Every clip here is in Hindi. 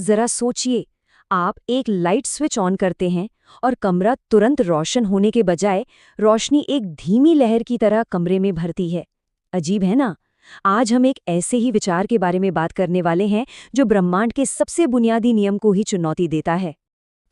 जरा सोचिए, आप एक लाइट स्विच ऑन करते हैं और कमरा तुरंत रोशन होने के बजाय रोशनी एक धीमी लहर की तरह कमरे में भरती है। अजीब है ना? आज हम एक ऐसे ही विचार के बारे में बात करने वाले हैं जो ब्रह्मांड के सबसे बुनियादी नियम को ही चुनौती देता है।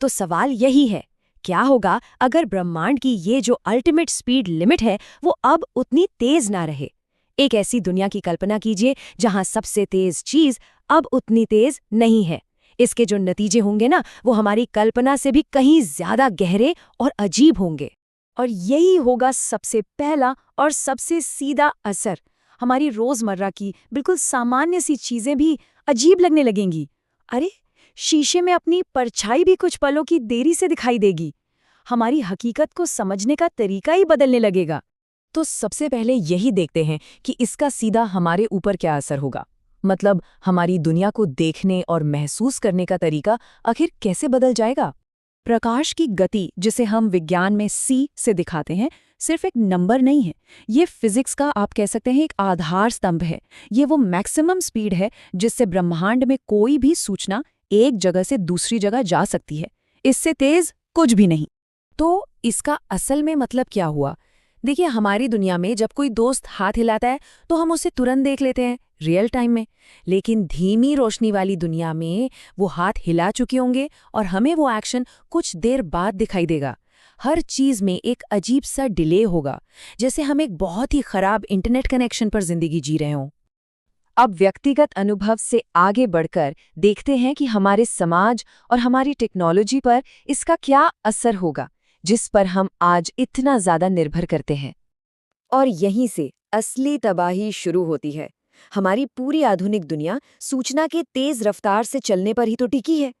तो सवाल यही है, क्या होगा अगर ब्रह्मांड की ये जो अल्टीमेट स्पीड लिमिट है वो अब उतनी तेज ना रहे? एक ऐसी दुनिया की कल्पना कीजिए जहां सबसे तेज चीज अब उतनी तेज नहीं है। इसके जो नतीजे होंगे ना, वो हमारी कल्पना से भी कहीं ज्यादा गहरे और अजीब होंगे। और यही होगा सबसे पहला और सबसे सीधा असर। हमारी रोजमर्रा की बिल्कुल सामान्य सी चीजें भी अजीब लगने लगेंगी। अरे, शीशे में अपनी परछाई भी कुछ पलों की देरी से दिखाई देगी। हमारी हकीकत को समझने का तरीका ही बदलने लगेगा। तो सबसे पहले यही देखते हैं कि इसका सीधा हमारे ऊपर क्या असर होगा। मतलब हमारी दुनिया को देखने और महसूस करने का तरीका आखिर कैसे बदल जाएगा। प्रकाश की गति, जिसे हम विज्ञान में सी से दिखाते हैं, सिर्फ एक नंबर नहीं है। ये फिजिक्स का, आप कह सकते हैं, एक आधार स्तंभ है। ये वो मैक्सिमम स्पीड है जिससे ब्रह्मांड में कोई भी सूचना एक जगह से दूसरी जगह जा सकती है। इससे तेज कुछ भी नहीं। तो इसका असल में मतलब क्या हुआ? देखिए, हमारी दुनिया में जब कोई दोस्त हाथ हिलाता है तो हम उसे तुरंत देख लेते हैं, रियल टाइम में। लेकिन धीमी रोशनी वाली दुनिया में वो हाथ हिला चुके होंगे और हमें वो एक्शन कुछ देर बाद दिखाई देगा। हर चीज में एक अजीब सा डिले होगा, जैसे हम एक बहुत ही खराब इंटरनेट कनेक्शन पर जिंदगी जी रहे हों। अब व्यक्तिगत अनुभव से आगे बढ़कर देखते हैं कि हमारे समाज और हमारी टेक्नोलॉजी पर इसका क्या असर होगा, जिस पर हम आज इतना ज्यादा निर्भर करते हैं। और यहीं से असली तबाही शुरू होती है। हमारी पूरी आधुनिक दुनिया सूचना के तेज रफ्तार से चलने पर ही तो टिकी है।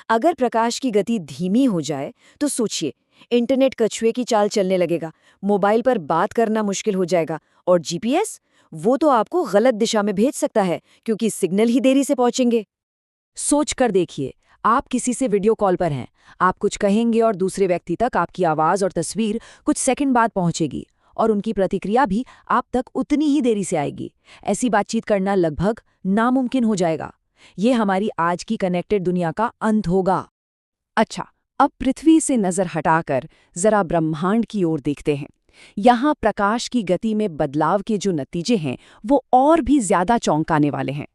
अगर प्रकाश की गति धीमी हो जाए तो सोचिए, इंटरनेट कछुए की चाल चलने लगेगा, मोबाइल पर बात करना मुश्किल हो जाएगा, और जीपीएस, वो तो आपको गलत दिशा में भेज सकता है क्योंकि सिग्नल ही देरी से पहुंचेंगे। सोच कर देखिए, आप किसी से वीडियो कॉल पर हैं, आप कुछ कहेंगे और दूसरे व्यक्ति तक आपकी आवाज़ और तस्वीर कुछ सेकंड बाद पहुंचेगी, और उनकी प्रतिक्रिया भी आप तक उतनी ही देरी से आएगी। ऐसी बातचीत करना लगभग नामुमकिन हो जाएगा। ये हमारी आज की कनेक्टेड दुनिया का अंत होगा। अच्छा, अब पृथ्वी से नज़र हटाकर जरा ब्रह्मांड की ओर देखते हैं। यहाँ प्रकाश की गति में बदलाव के जो नतीजे हैं वो और भी ज्यादा चौंकाने वाले हैं।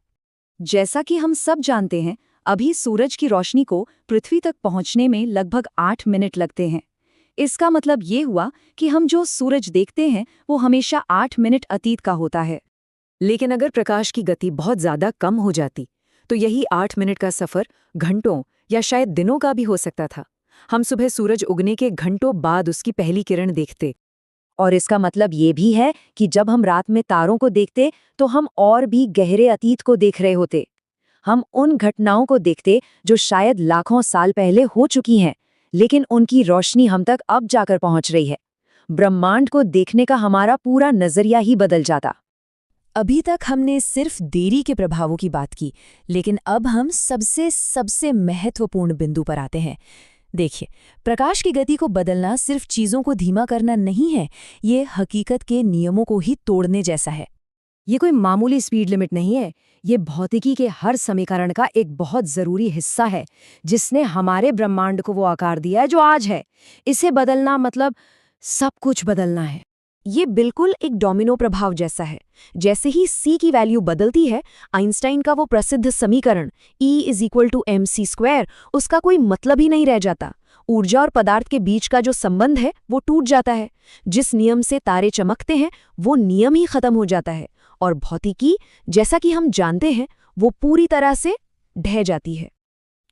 जैसा कि हम सब जानते हैं, अभी सूरज की रोशनी को पृथ्वी तक पहुंचने में लगभग 8 मिनट लगते हैं। इसका मतलब ये हुआ कि हम जो सूरज देखते हैं वो हमेशा 8 मिनट अतीत का होता है। लेकिन अगर प्रकाश की गति बहुत ज्यादा कम हो जाती तो यही 8 मिनट का सफर घंटों या शायद दिनों का भी हो सकता था। हम सुबह सूरज उगने के घंटों बाद उसकी पहली किरण देखते। और इसका मतलब ये भी है कि जब हम रात में तारों को देखते तो हम और भी गहरे अतीत को देख रहे होते। हम उन घटनाओं को देखते जो शायद लाखों साल पहले हो चुकी हैं, लेकिन उनकी रोशनी हम तक अब जाकर पहुंच रही है। ब्रह्मांड को देखने का हमारा पूरा नजरिया ही बदल जाता। अभी तक हमने सिर्फ देरी के प्रभावों की बात की, लेकिन अब हम सबसे महत्वपूर्ण बिंदु पर आते हैं। देखिए, प्रकाश की गति को बदलना सिर्फ चीजों को धीमा करना नहीं है, ये हकीकत के नियमों को ही तोड़ने जैसा है। ये कोई मामूली स्पीड लिमिट नहीं है, ये भौतिकी के हर समीकरण का एक बहुत जरूरी हिस्सा है, जिसने हमारे ब्रह्मांड को वो आकार दिया है जो आज है। इसे बदलना मतलब सब कुछ बदलना है। ये बिल्कुल एक डोमिनो प्रभाव जैसा है। जैसे ही c की वैल्यू बदलती है, आइंस्टाइन का वो प्रसिद्ध समीकरण E=mc², उसका कोई मतलब ही नहीं रह जाता। ऊर्जा और पदार्थ के बीच का जो संबंध है वो टूट जाता है। जिस नियम से तारे चमकते हैं वो नियम ही खत्म हो जाता है, और भौतिकी, जैसा कि हम जानते हैं, वो पूरी तरह से ढह जाती है।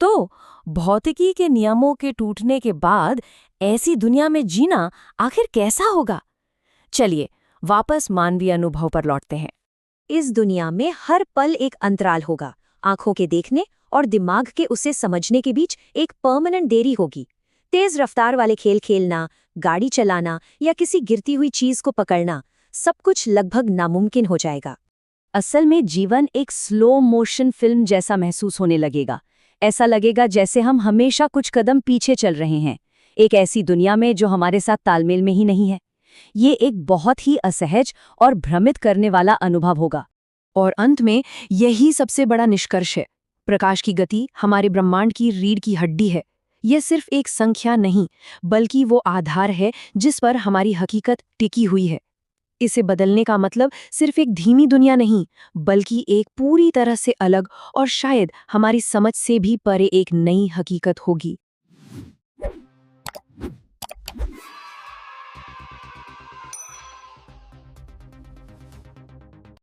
तो भौतिकी के नियमों के टूटने के बाद ऐसी दुनिया में जीना आखिर कैसा होगा? चलिए वापस मानवीय अनुभव पर लौटते हैं। इस दुनिया में हर पल एक अंतराल होगा। आंखों के देखने और दिमाग के उसे समझने के बीच एक परमानेंट देरी होगी। तेज रफ्तार वाले खेल खेलना, गाड़ी चलाना या किसी गिरती हुई चीज को पकड़ना, सब कुछ लगभग नामुमकिन हो जाएगा। असल में जीवन एक स्लो मोशन फिल्म जैसा महसूस होने लगेगा। ऐसा लगेगा जैसे हम हमेशा कुछ कदम पीछे चल रहे हैं, एक ऐसी दुनिया में जो हमारे साथ तालमेल में ही नहीं है। ये एक बहुत ही असहज और भ्रमित करने वाला अनुभव होगा। और अंत में यही सबसे बड़ा निष्कर्ष है। प्रकाश की गति हमारे ब्रह्मांड की रीढ़ की हड्डी है। यह सिर्फ एक संख्या नहीं, बल्कि वो आधार है जिस पर हमारी हकीकत टिकी हुई है। इसे बदलने का मतलब सिर्फ एक धीमी दुनिया नहीं, बल्कि एक पूरी तरह से अलग और शायद हमारी समझ से भी परे एक नई हकीकत होगी।